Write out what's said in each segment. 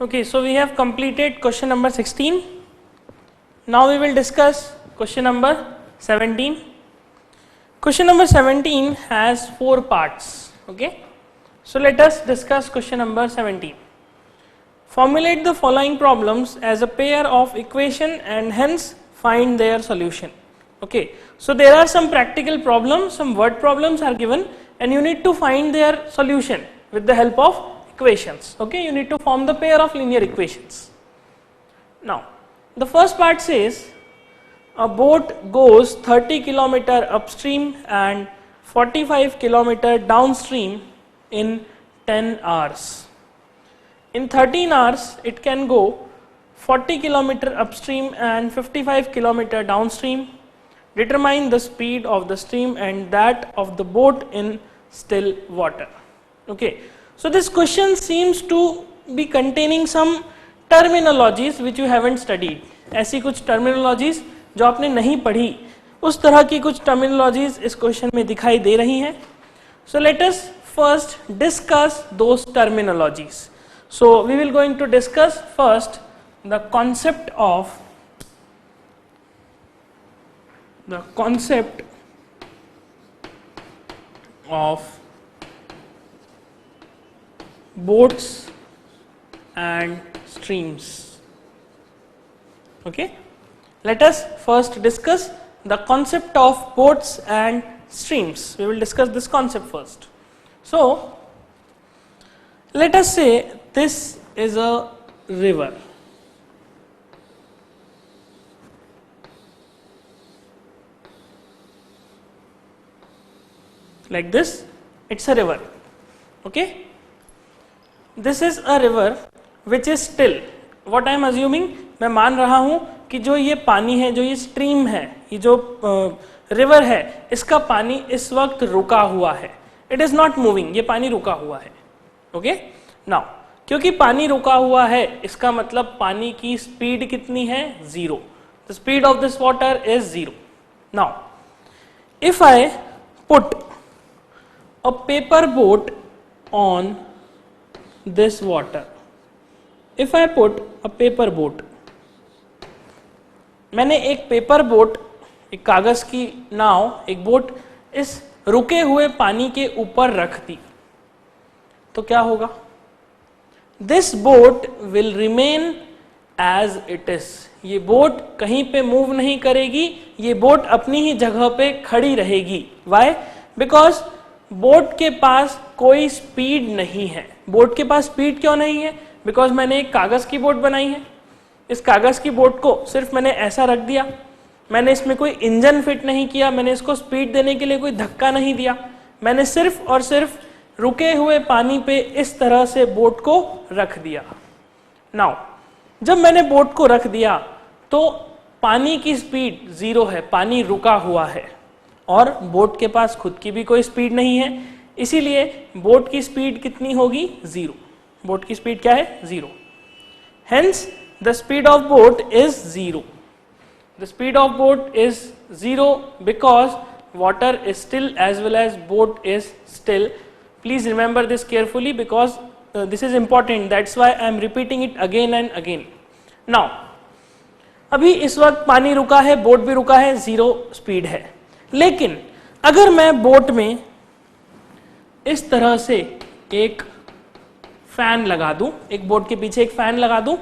Okay, so we have completed question number 16. Now we will discuss question number 17. Question number 17 has 4 parts. Okay, so let us discuss question number 17. Formulate the following problems as a pair of equation and hence find their solution. Okay, so there are some practical problems, some word problems are given and you need to find their solution with the help of equations. Okay, you need to form the pair of linear equations. Now, the first part says a boat goes 30 km upstream and 45 km downstream in 10 hours. In 13 hours, it can go 40 km upstream and 55 km downstream. Determine the speed of the stream and that of the boat in still water. Okay, so this question seems to be containing some terminologies which you haven't studied. ऐसी कुछ terminologies जो आपने नहीं पढ़ी, उस तरह की कुछ terminologies इस question में दिखाई दे रही हैं. So let us first discuss those terminologies. So we will going to discuss first the concept of boats and streams. Okay, let us first discuss the concept of boats and streams. We will discuss this concept first. So let us say this is a river. Like this, it's a river. Okay, this is a river which is still. What I am assuming, मैं मान रहा हूं कि जो ये पानी है, जो ये स्ट्रीम है, ये जो रिवर है, इसका पानी इस वक्त रुका हुआ है. इट इज नॉट मूविंग, ये पानी रुका हुआ है. ओके, नाउ क्योंकि पानी रुका हुआ है, इसका मतलब पानी की स्पीड कितनी है? 0. The speed of this water is 0. Now if I put a paper boat on this water. If I put a paper boat, मैंने एक पेपर बोट, एक कागज की नाव, एक बोट इस रुके हुए पानी के ऊपर रख दी, तो क्या होगा? This boat will remain as it is. ये बोट कहीं पे मूव नहीं करेगी, ये बोट अपनी ही जगह पे खड़ी रहेगी. Why? Because बोट के पास कोई स्पीड नहीं है. बोट के पास स्पीड क्यों नहीं है? बिकॉज मैंने एक कागज की बोट बनाई है. इस कागज की बोट को सिर्फ मैंने ऐसा रख दिया, मैंने इसमें कोई इंजन फिट नहीं किया, मैंने इसको स्पीड देने के लिए कोई धक्का नहीं दिया, मैंने सिर्फ और सिर्फ रुके हुए पानी पे इस तरह से बोट को रख दिया. नाउ जब मैंने बोट को रख दिया तो पानी की स्पीड 0 है, पानी रुका हुआ है और बोट के पास खुद की भी कोई स्पीड नहीं है, इसीलिए बोट की स्पीड कितनी होगी? 0. बोट की स्पीड क्या है? 0. Hence the speed of boat is 0. The speed of boat is 0 because water is still as well as boat is still. Please remember this carefully because this is important. That's why I am repeating it again and again. Now अभी इस वक्त पानी रुका है, boat भी रुका है, 0 speed है. लेकिन अगर मैं बोट में इस तरह से एक फैन लगा दूं, एक बोट के पीछे एक फैन लगा दूं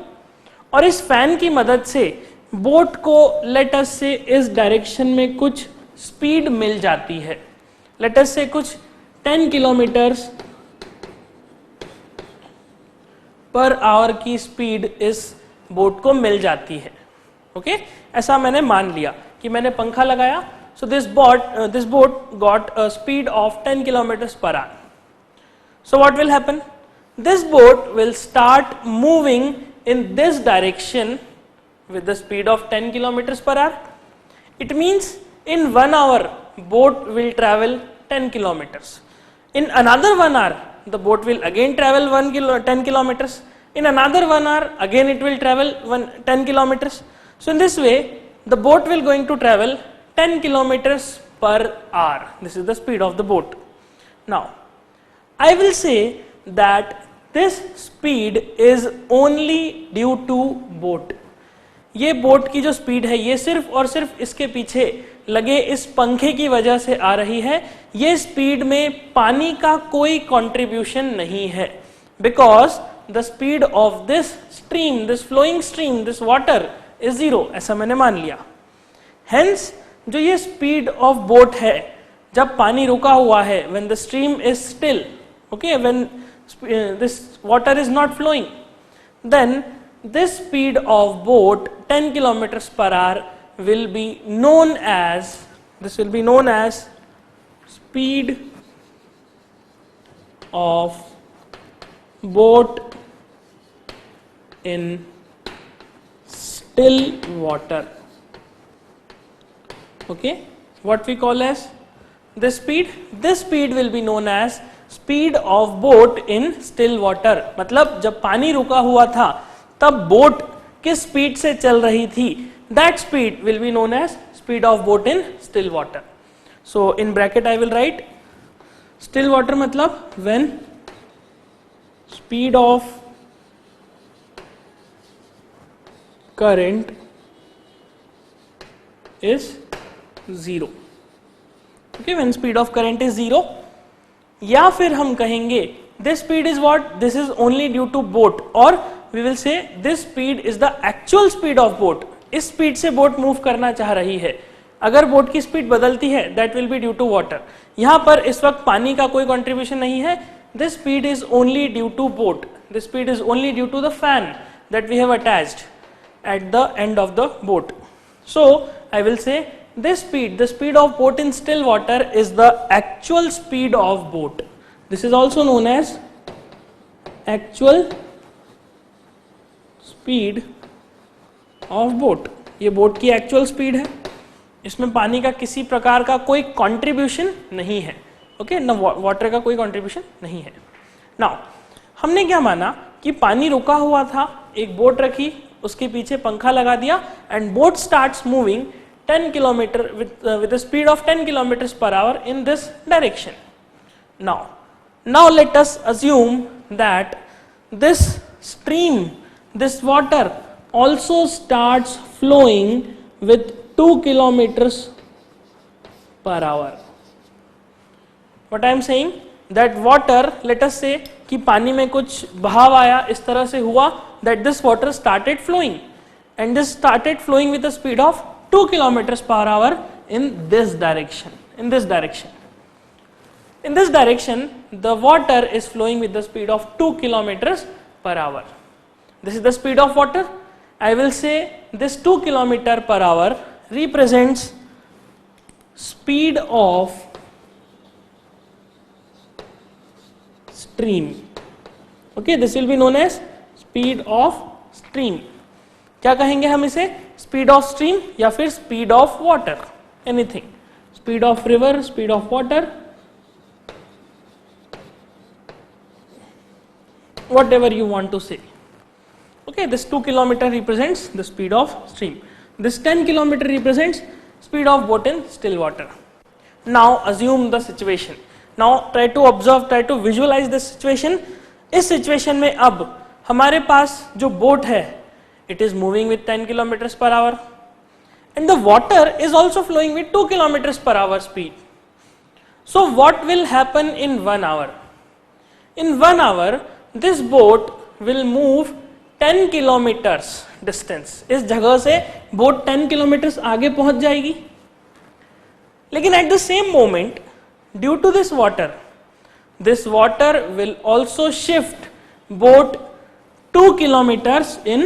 और इस फैन की मदद से बोट को लेट अस से इस डायरेक्शन में कुछ स्पीड मिल जाती है. लेट अस से कुछ 10 किलोमीटर्स पर आवर की स्पीड इस बोट को मिल जाती है. ओके, ऐसा मैंने मान लिया कि मैंने पंखा लगाया. So this boat got a speed of 10 kilometers per hour. So what will happen? This boat will start moving in this direction with the speed of 10 kilometers per hour. It means in 1 hour boat will travel 10 kilometers. In another 1 hour the boat will again travel 10 kilometers. In another 1 hour again it will travel 10 kilometers. So in this way the boat will going to travel 10 kilometers per hour. This is the speed of the boat. Now, I will say that this speed is only due to boat. ये boat की जो speed है ये सिर्फ और सिर्फ इसके पीछे लगे इस पंखे की वजह से आ रही है। ये स्पीड में पानी का कोई कंट्रीब्यूशन नहीं है, because the speed of this stream, this flowing stream, this water is zero, ऐसा मैंने मान लिया। हेंस जो ये स्पीड ऑफ बोट है जब पानी रुका हुआ है, when the stream is still, okay, when this water is not flowing, then this speed of boat 10 kilometers per hour will be known as, this will be known as speed of boat in still water. Okay, what we call as this speed will be known as speed of boat in still water। मतलब जब पानी रुका हुआ था तब boat किस speed से चल रही थी, that speed will be known as speed of boat in still water. So in bracket I will write still water मतलब when speed of current is zero. Okay, when speed of current is zero, या फिर हम कहेंगे this speed is what, this is only due to boat, और we will say this speed is the actual speed of boat। इस speed से boat move करना चाह रही है। अगर बोट की स्पीड बदलती है that will be due to water। यहां पर इस वक्त पानी का कोई कंट्रीब्यूशन नहीं है। this speed is only due to boat, this speed is only due to the fan that we have attached at the end of the boat। so I will say this speed, the speed of boat in still water is the actual speed of boat। this is also known as actual speed of boat. ये boat की actual speed है, इसमें पानी का किसी प्रकार का कोई कंट्रीब्यूशन नहीं है। ओके, ना वाटर का कोई कंट्रीब्यूशन नहीं है। नाउ हमने क्या माना कि पानी रुका हुआ था, एक बोट रखी, उसके पीछे पंखा लगा दिया, and boat starts moving 10 kilometre with speed of 10 kilometre per hour in this direction. Now let us assume that this stream, this water also starts flowing with 2 kilometers per hour। what I am saying that water, let us say कि पानी में कुछ बहाव आया, इस तरह से हुआ that this water started flowing and this started flowing with a speed of 2 kilometers per hour in this direction, in this direction, in this direction the water is flowing with the speed of 2 kilometers per hour। this is the speed of water। I will say this 2 kilometer per hour represents speed of stream। okay, this will be known as speed of stream। क्या कहेंगे हम इसे, speed of stream या फिर speed of water, anything, speed of river, speed of water, whatever you want to say। okay, this 2 kilometer represents the speed of stream, this 10 kilometer represents speed of boat in still water। now assume the situation, now try to observe, try to visualize this situation। इस situation में अब हमारे पास जो boat है, it is moving with 10 kilometers per hour and the water is also flowing with 2 kilometers per hour speed। so what will happen in 1 hour? in 1 hour this boat will move 10 kilometres distance. इस जगह से boat 10 kilometres आगे पहुंच जाएगी, लेकिन at the same moment due to this water will also shift boat 2 kilometers in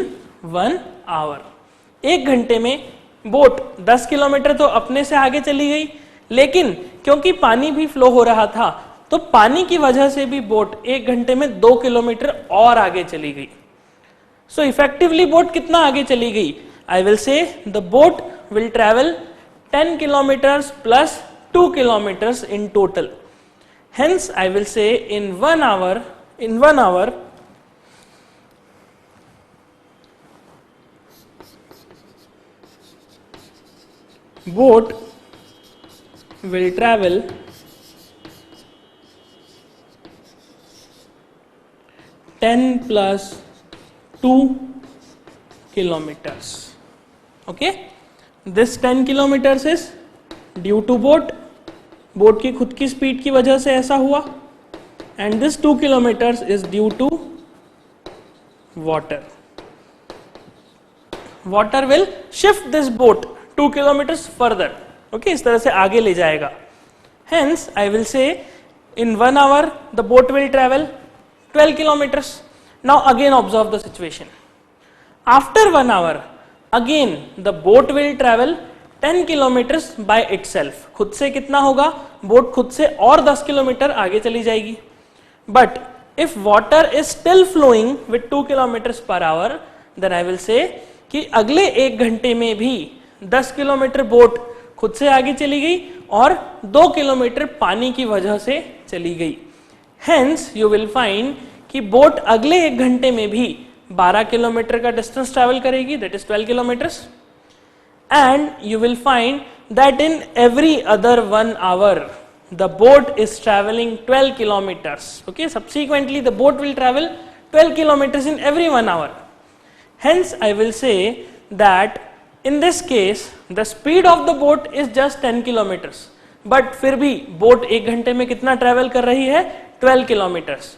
1 hour. 1 घंटे में boat 10 kilometre तो अपने से आगे चली गई, लेकिन क्योंकि पानी भी फ्लो हो रहा था तो पानी की वजह से भी बोट 1 घंटे में 2 किलोमीटर और आगे चली गई। सो इफेक्टिवली बोट कितना आगे चली गई? I will say the boat will travel 10 kilometers plus 2 kilometers in total। Hence I will say in 1 hour boat will travel 10 10 plus 2 kilometers. Okay, this 10 kilometers is due to boat, boat की खुद की speed की वजह से ऐसा हुआ, and this 2 kilometers is due to water. Water will shift this boat 2 kilometers further. Okay, इस तरह से आगे ले जाएगा. Hence I will say in 1 hour the boat will travel 12 kilometers. Now again observe the situation. After 1 hour again the boat will travel 10 kilometers by itself. खुद से कितना होगा? बोट खुद से और 10 किलोमीटर आगे चली जाएगी. But if water is still flowing with 2 kilometers per hour, then I will say कि अगले 1 घंटे में भी 10 किलोमीटर बोट खुद से आगे चली गई और 2 किलोमीटर पानी की वजह से चली गई. Hence you will find कि बोट अगले 1 घंटे में भी 12 किलोमीटर का डिस्टेंस ट्रैवल करेगी, that is 12 kilometers. And you will find that in every other 1 hour the boat is traveling 12 kilometers. Okay, subsequently the boat will travel 12 kilometers in every 1 hour. Hence I will say that in this case the speed of the boat is just 10 kilometers, but फिर भी boat 1 घंटे में कितना travel कर रही है? 12 kilometers.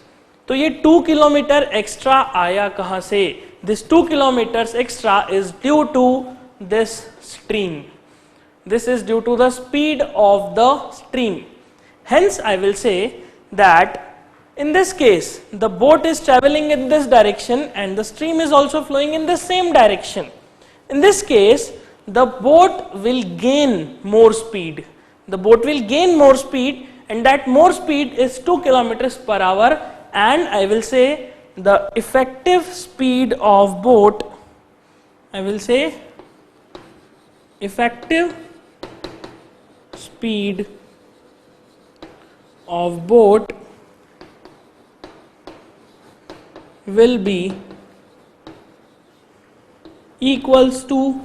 तो ये 2 किलोमीटर एक्स्ट्रा आया कहां से? This 2 kilometers extra is due to this stream. This is due to the speed of the stream. Hence I will say that in this case the boat is traveling in this direction and the stream is also flowing in the same direction. In this case the boat will gain more speed. The boat will gain more speed, and that more speed is 2 kilometers per hour, and I will say the effective speed of boat, I will say effective speed of boat will be equals to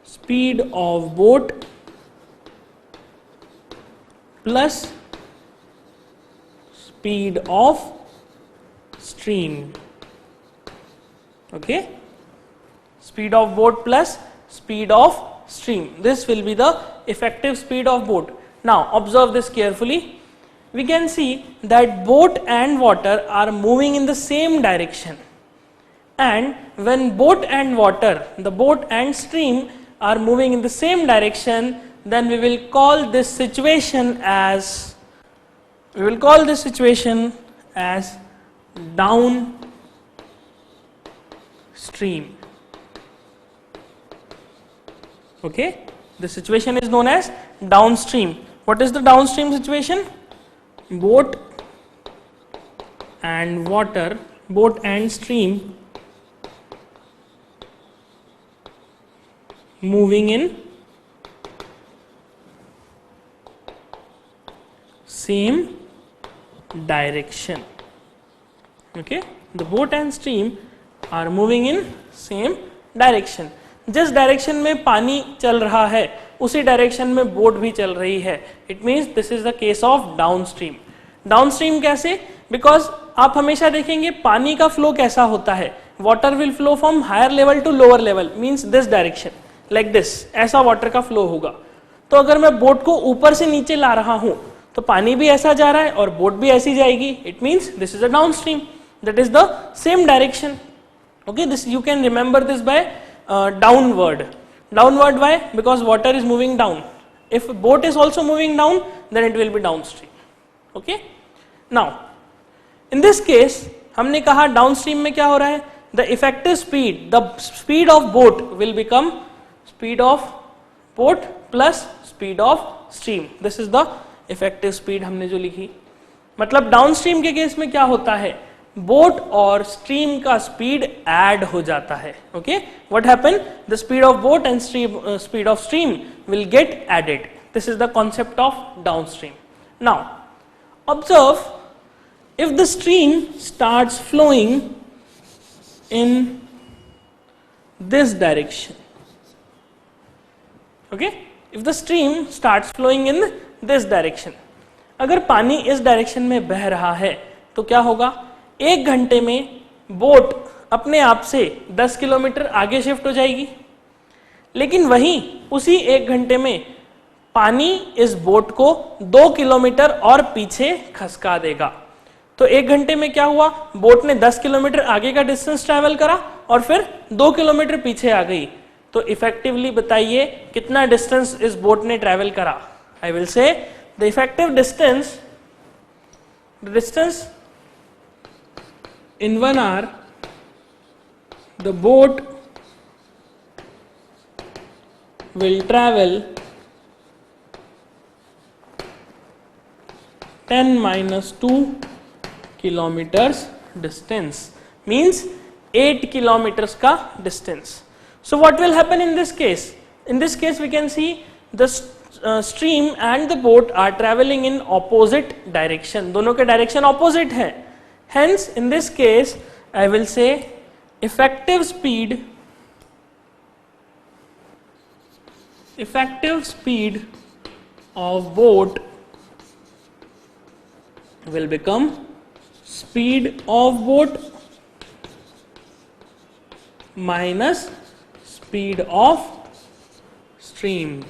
speed of boat plus speed of stream. Okay, speed of boat plus speed of stream. This will be the effective speed of boat. Now observe this carefully. We can see that boat and water are moving in the same direction, and when boat and water, the boat and stream are moving in the same direction, then we will call this situation as downstream. Okay, the situation is known as downstream. What is the downstream situation? Boat and water, boat and stream moving in same direction. Okay, the boat and stream are moving in same direction. जिस direction में पानी चल रहा है उसी direction में boat भी चल रही है. It means this is the case of downstream. Downstream कैसे? बिकॉज आप हमेशा देखेंगे पानी का फ्लो कैसा होता है. Water will flow from higher level to lower level, means this direction, like this, ऐसा वाटर का फ्लो होगा. तो अगर मैं बोट को ऊपर से नीचे ला रहा हूं तो पानी भी ऐसा जा रहा है और बोट भी ऐसी जाएगी. It means this is a downstream, that is the same direction. Okay, this you can remember this by downward. Downward, why? Because water is moving down. If boat is also moving down, then it will be downstream. Okay, now in this case हमने कहा downstream में क्या हो रहा है? The effective speed, the speed of boat will become speed of boat plus speed of stream. This is the effective speed हमने जो लिखी. मतलब downstream के केस में क्या होता है? बोट और स्ट्रीम का स्पीड ऐड हो जाता है. Okay, what happen? The speed of boat and speed of stream will get added. This is the concept of downstream. Now observe, if the stream starts flowing in this direction. Okay, if the stream starts flowing in this direction, अगर पानी इस direction में बह रहा है तो क्या होगा, 1 घंटे में बोट अपने आप से 10 किलोमीटर आगे शिफ्ट हो जाएगी, लेकिन वहीं उसी 1 घंटे में पानी इस बोट को 2 किलोमीटर और पीछे खसका देगा। तो 1 घंटे में क्या हुआ, बोट ने 10 किलोमीटर आगे का डिस्टेंस ट्रैवल करा और फिर 2 किलोमीटर पीछे आ गई। तो इफेक्टिवली बताइए कितना डिस्टेंस इस बोट ने ट्रैवल करा। I will say the effective distance in 1 hour the boat will travel 10 minus 2 kilometers distance, means 8 kilometers का distance. So what will happen in this case? In this case we can see the stream and the boat are traveling in opposite direction. दोनों के direction opposite है. Hence in this case I will say effective speed of boat will become speed of boat minus speed of stream.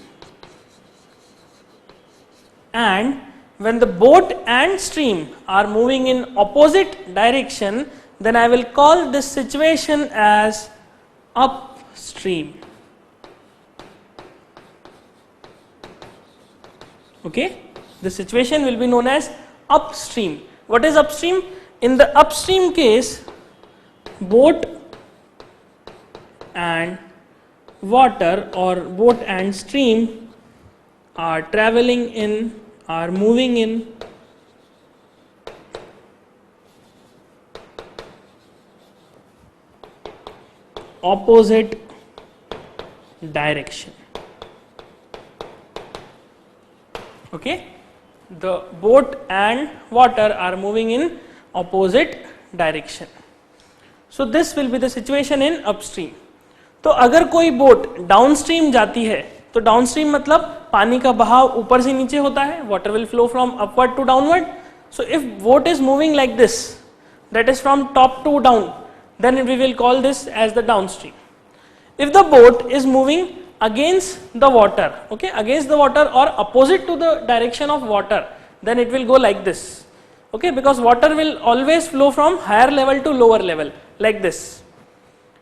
And when the boat and stream are moving in opposite direction, then I will call this situation as upstream. Okay, the situation will be known as upstream. What is upstream? In the upstream case, boat and water or boat and stream are moving in opposite direction. Okay, the boat and water are moving in opposite direction. So this will be the situation in upstream. तो अगर कोई boat downstream जाती है तो downstream मतलब पानी का बहाव ऊपर से नीचे होता है, water will flow from upward to downward. So if boat is moving like this, that is from top to down, then we will call this as the downstream. If the boat is moving against the water, okay, against the water or opposite to the direction of water, then it will go like this, okay, because water will always flow from higher level to lower level like this.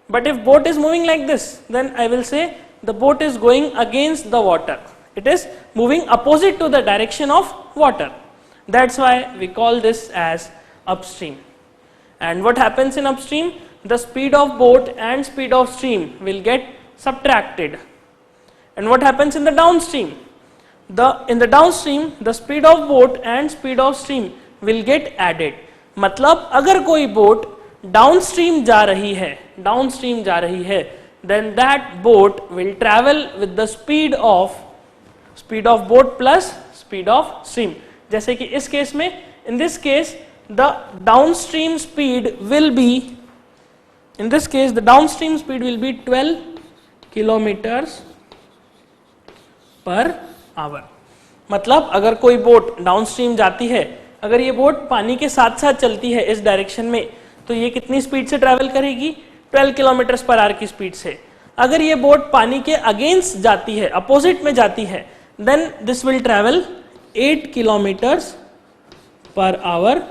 But if boat is moving like this, then I will say the boat is going against the water. It is moving opposite to the direction of water. That's why we call this as upstream. And what happens in upstream? The speed of boat and speed of stream will get subtracted. And what happens in the downstream? In the downstream, the speed of boat and speed of stream will get added. मतलब अगर कोई boat downstream जा रही है, then that boat will travel with the speed of boat plus speed of stream. जैसे कि इस case में, in this case the downstream speed will be, in this case the downstream speed will be 12 kilometers per hour. मतलब अगर कोई boat downstream जाती है, अगर ये बोट पानी के साथ साथ चलती है इस डायरेक्शन में, तो ये कितनी स्पीड से ट्रैवल करेगी? 12 किलोमीटर पर आवर की स्पीड से. अगर ये बोट पानी के अगेंस्ट जाती है, अपोजिट में जाती है, then this will travel 8 kilometers per hour.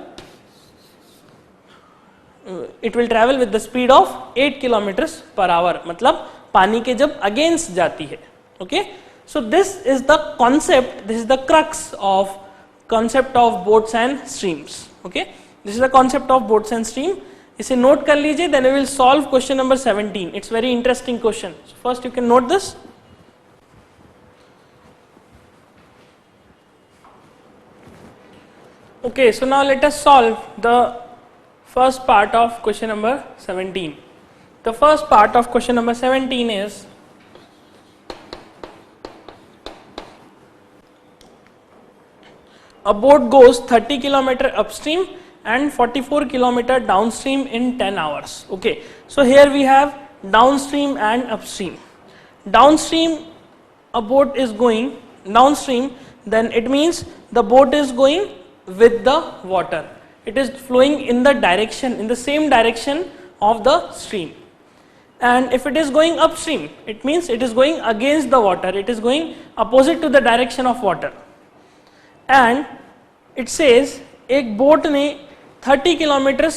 It will travel with the speed of 8 kilometers per hour, मतलब पानी के जब अगेंस्ट जाती है. Okay, so this is the concept, this is the crux of concept of boats and streams. Okay, this is the concept of boats and stream. इसे note कर लीजिए, then we will solve question number 17. It's very interesting question. So first you can note this. Okay, so now let us solve the first part of question number 17. The first part of question number 17 is, a boat goes 30 km upstream and 44 km downstream in 10 hours. Okay, so here we have downstream and upstream. Downstream, a boat is going downstream, then it means the boat is going with the water. It is flowing in the direction, in the same direction of the stream. And if it is going upstream, it means it is going against the water, it is going opposite to the direction of water. And it says एक boat ने 30 kilometres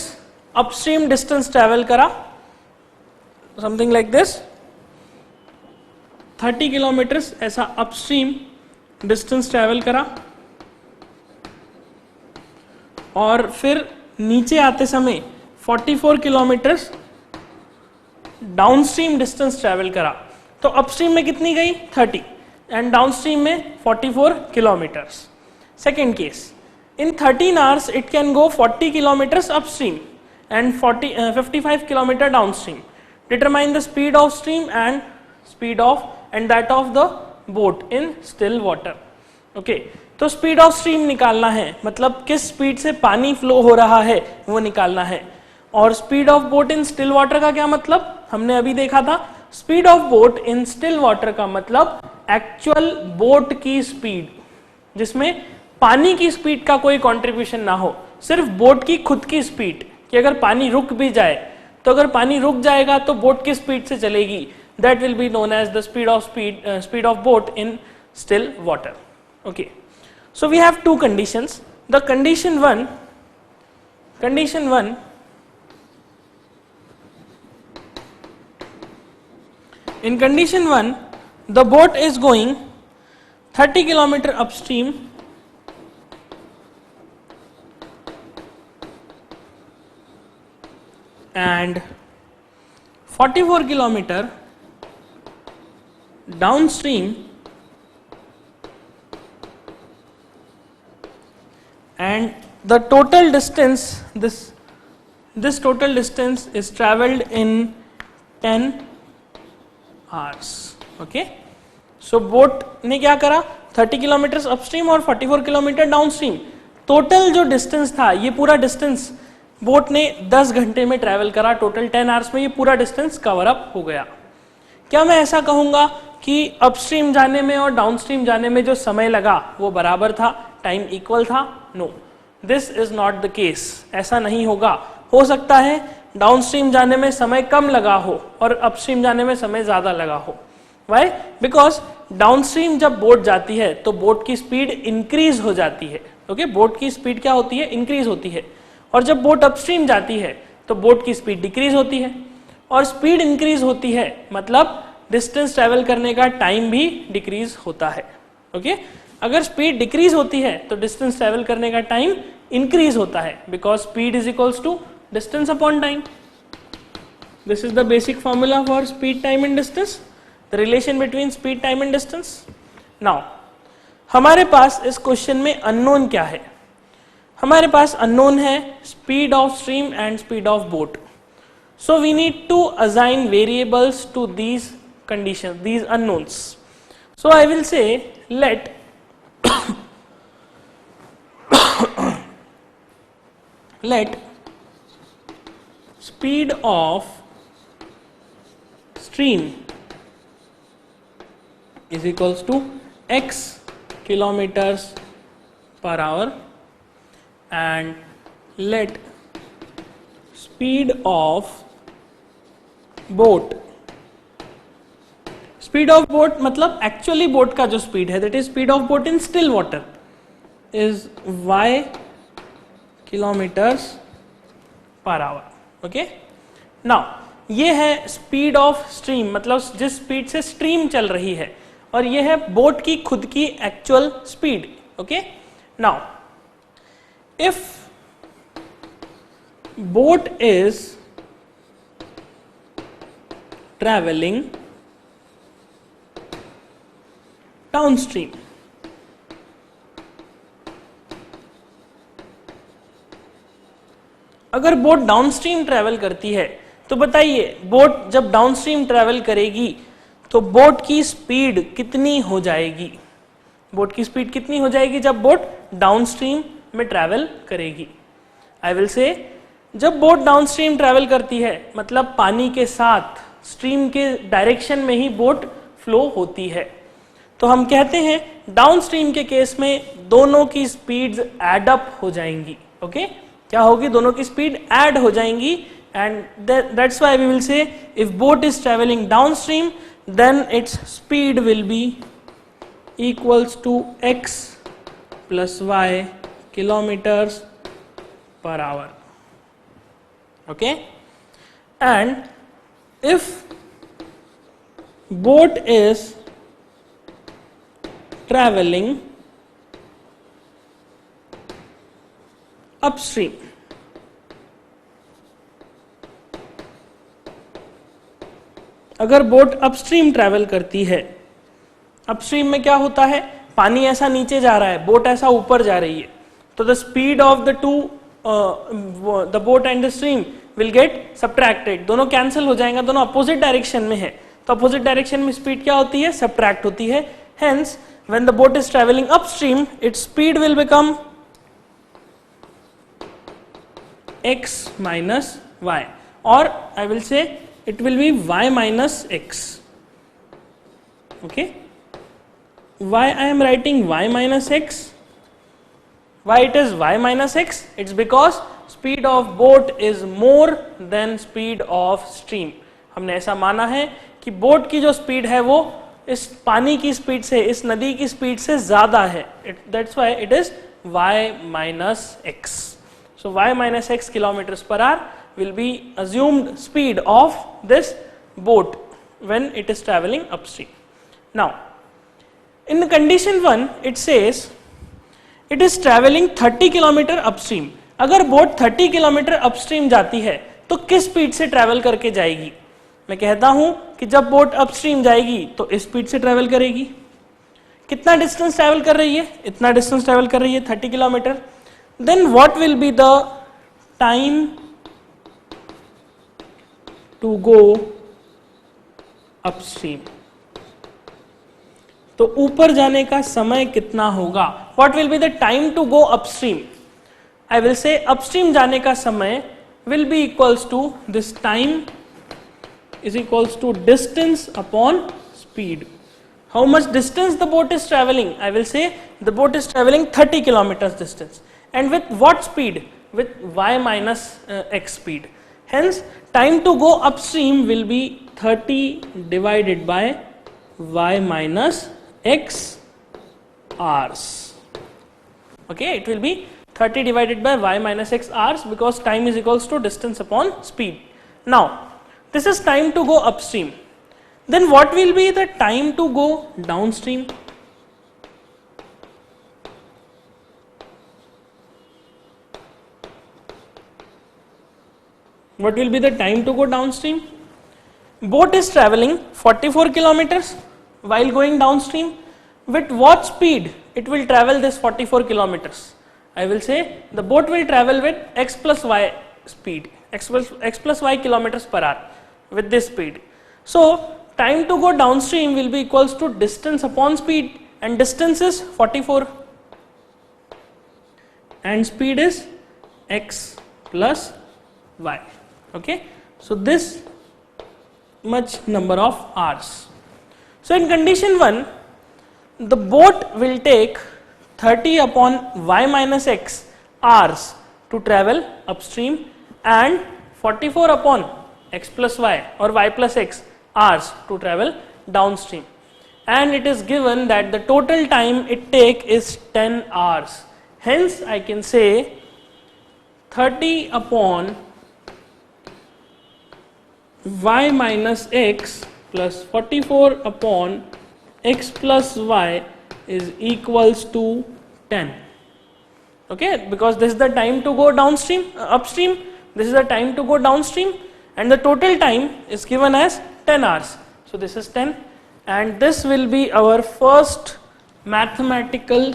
upstream distance travel करा, something like this, 30 kilometres ऐसा upstream distance travel करा, और फिर नीचे आते समय 44 किलोमीटर्स डाउनस्ट्रीम डिस्टेंस ट्रैवल करा. तो अपस्ट्रीम में कितनी गई 30 एंड डाउनस्ट्रीम में 44 kilometres. Second case, in 13 hours it can go 40 kilometers upstream and 55 kilometer downstream. Determine the speed of stream and that of the boat in still water. Okay, तो speed of stream निकालना है, मतलब किस speed से पानी flow हो रहा है वो निकालना है. और speed of boat in still water का क्या मतलब, हमने अभी देखा था. Speed of boat in still water का मतलब एक्चुअल बोट की स्पीड, जिसमें पानी की स्पीड का कोई कंट्रीब्यूशन ना हो, सिर्फ बोट की खुद की स्पीड, कि अगर पानी रुक भी जाए तो अगर पानी रुक जाएगा तो बोट की स्पीड से चलेगी. That will be known as the speed of boat in still water. Okay, so we have two conditions. The condition one, in condition 1 the boat is going 30 kilometer upstream and 44 kilometer downstream, and the total distance, this total distance is traveled in 10 hours. Okay, so boat ने क्या करा, 30 kilometre upstream और 44 kilometre downstream. Total जो distance था, ये पूरा distance boat ने 10 घंटे में ट्रैवल करा. टोटल 10 आवर्स में ये पूरा डिस्टेंस कवर अप हो गया. क्या मैं ऐसा कहूंगा कि अपस्ट्रीम जाने में और डाउनस्ट्रीम जाने में जो समय लगा वो बराबर था, टाइम इक्वल था? No, this is not the case. ऐसा नहीं होगा. हो सकता है डाउनस्ट्रीम जाने में समय कम लगा हो और अपस्ट्रीम जाने में समय ज्यादा लगा हो. वाई? बिकॉज डाउनस्ट्रीम जब बोट जाती है तो बोट की स्पीड इंक्रीज हो जाती है. ओके, बोट की स्पीड क्या होती है, इंक्रीज होती है. और जब बोट अपस्ट्रीम जाती है तो बोट की स्पीड डिक्रीज होती है. और स्पीड इंक्रीज होती है मतलब डिस्टेंस ट्रेवल करने का टाइम भी डिक्रीज होता है. ओके, अगर स्पीड डिक्रीज होती है तो डिस्टेंस ट्रेवल करने का टाइम इंक्रीज होता है, because speed is equals to distance upon time. This is the basic formula for speed, time and distance, the relation between speed, time and distance. Now हमारे पास इस question में unknown क्या है? हमारे पास अननोन है speed of stream and speed of boat. So we need to assign variables to these conditions, these unknowns. So I will say let speed of stream is equals to x kilometers per hour and let speed of boat, speed of boat मतलब actually boat का जो speed है, that is speed of boat in still water is y kilometers per hour. Okay, now ये है speed of stream, मतलब जिस speed से stream चल रही है, और ये है बोट की खुद की actual speed. Okay, now if boat is travelling downstream, अगर बोट डाउनस्ट्रीम ट्रेवल करती है तो बताइए बोट जब डाउनस्ट्रीम ट्रेवल करेगी तो बोट की स्पीड कितनी हो जाएगी? बोट की स्पीड कितनी हो जाएगी जब बोट डाउनस्ट्रीम में ट्रेवल करेगी? आई विल से जब बोट डाउनस्ट्रीम ट्रेवल करती है मतलब पानी के साथ स्ट्रीम के डायरेक्शन में ही बोट फ्लो होती है, तो हम कहते हैं डाउनस्ट्रीम के केस में दोनों की स्पीड्स एड अप हो जाएंगी. ओके क्या होगी? दोनों की स्पीड ऐड हो जाएंगी. And that's why we will say if boat is travelling downstream then its speed will be equals to x plus y kilometers per hour. Okay, and if boat is traveling upstream, अगर boat upstream travel करती है, upstream में क्या होता है? पानी ऐसा नीचे जा रहा है, बोट ऐसा ऊपर जा रही है, तो the speed of the two the boat and the stream will gate subtracted. दोनों कैंसिल हो जाएंगे, दोनों अपोजिट डायरेक्शन में है, तो अपोजिट डायरेक्शन में स्पीड क्या होती है? सब्ट्रैक्ट होती है. Hence when the boat is travelling upstream it's speed will become x minus y, or I will say it will be y minus x. Okay, why I am writing y minus x? Why it is y minus x? It's because speed of boat is more than speed of stream. हमने ऐसा माना है कि boat की जो speed है वो इस पानी की स्पीड से, इस नदी की स्पीड से ज्यादा है. That's why it is y minus x. So y minus x kilometers per hour will be assumed speed of this boat when it is traveling upstream. Now, in the condition 1, it says it is traveling 30 kilometer upstream. अगर boat 30 kilometre upstream जाती है तो किस speed से travel करके जाएगी? मैं कहता हूं कि जब बोट अपस्ट्रीम जाएगी तो इस स्पीड से ट्रैवल करेगी. कितना डिस्टेंस ट्रैवल कर रही है? इतना डिस्टेंस ट्रैवल कर रही है 30 kilometre. Then what will be the time to go upstream? तो ऊपर जाने का समय कितना होगा? What will be the time to go upstream? I will say upstream जाने का समय will be equals to this time is equals to distance upon speed. How much distance the boat is traveling? I will say the boat is traveling 30 kilometers distance. And with what speed? With y minus x speed. Hence, time to go upstream will be 30 divided by y minus x hours. Okay, it will be 30 divided by y minus x hours because time is equals to distance upon speed. Now, this is time to go upstream. Then what will be the time to go downstream? What will be the time to go downstream? Boat is traveling 44 kilometers while going downstream. With what speed it will travel this 44 kilometers? I will say the boat will travel with x plus y speed, x plus y kilometers per hour with this speed. So time to go downstream will be equals to distance upon speed, and distance is 44 and speed is x plus y. Okay, so this much number of hours. So in condition 1, the boat will take 30 upon y minus x hours to travel upstream and 44 upon x plus y or y plus x hours to travel downstream. And it is given that the total time it take is 10 hours. Hence I can say 30 upon y minus x plus 44 upon x plus y is equals to 10. Okay, because this is the time to go downstream, upstream, this is the time to go downstream, and the total time is given as 10 hours. So this is 10, and this will be our first mathematical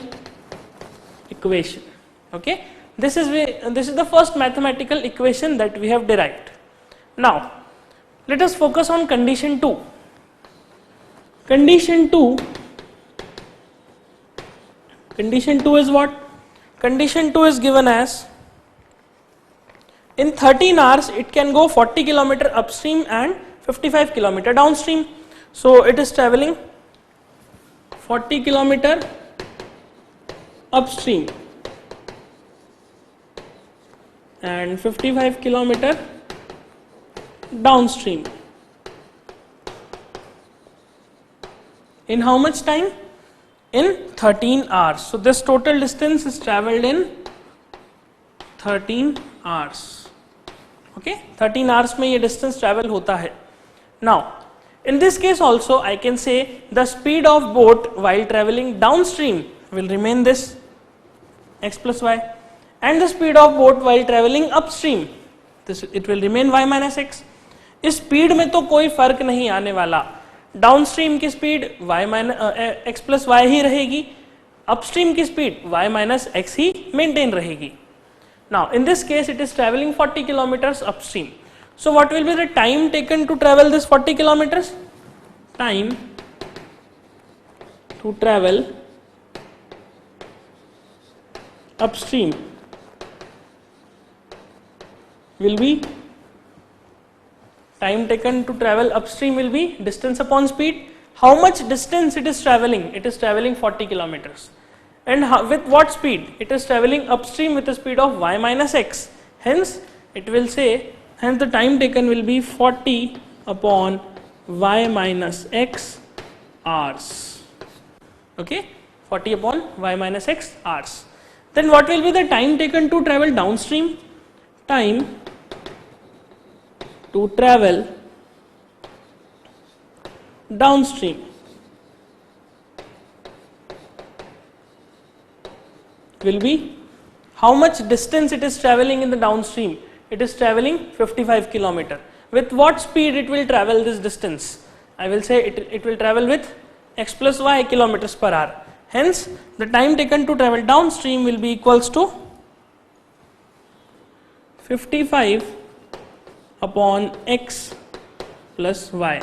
equation. Okay, this is the first mathematical equation that we have derived. Now let us focus on condition 2. Condition 2 is what? Condition 2 is given as in 13 hours it can go 40 km upstream and 55 km downstream. So it is traveling 40 kilometer upstream and 55 kilometer downstream. In how much time? In 13 hours. So this total distance is traveled in 13 hours. Okay, 13 hours में ये distance travel होता है. Now, in this case also I can say the speed of boat while traveling downstream will remain this x plus y, and the speed of boat while traveling upstream this it will remain y minus x. इस speed में तो कोई फर्क नहीं आने वाला. Downstream की speed y minus x plus why he रहेगी, अपस्ट्रीम की स्पीड y माइनस एक्स ही मेंटेन रहेगी. Now in this case it is traveling 40 kilometers upstream. So what will be the time taken to travel this 40 kilometers? Time to travel upstream will be distance upon speed. How much distance it is traveling? It is traveling 40 kilometers. And with what speed? It is traveling upstream with a speed of y minus x. Hence it will say, hence the time taken will be 40 upon y minus x hours. Okay, 40 upon y minus x hours. Then what will be the time taken to travel downstream? Time to travel downstream will be, how much distance it is traveling in the downstream? It is traveling 55 kilometer. With what speed it will travel this distance? I will say it will travel with x plus y kilometers per hour. Hence the time taken to travel downstream will be equals to 55 upon x plus y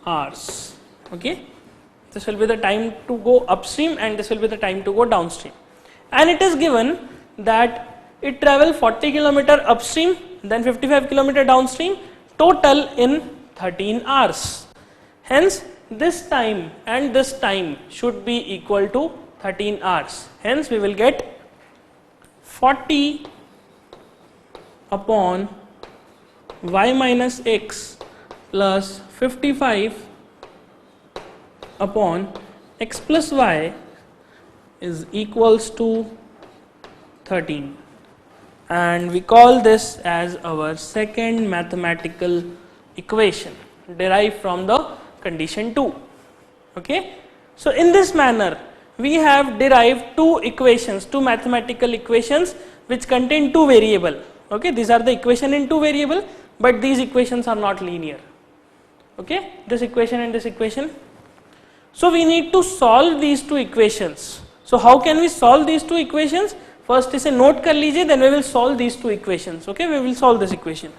hours. Okay, this will be the time to go upstream and this will be the time to go downstream. And it is given that it travel 40 kilometer upstream, then 55 kilometer downstream, total in 13 hours. Hence this time and this time should be equal to 13 hours. Hence we will get 40 upon y minus x plus 55 upon x plus y is equals to 13, and we call this as our second mathematical equation derived from the condition 2. Okay, so in this manner we have derived two equations, two mathematical equations which contain two variable. Okay, these are the equation in two variable, but these equations are not linear. Okay, this equation and this equation. So we need to solve these two equations. So how can we solve these two equations? First इसे note कर लीजिए, then we will solve these two equations. Okay, we will solve this equation.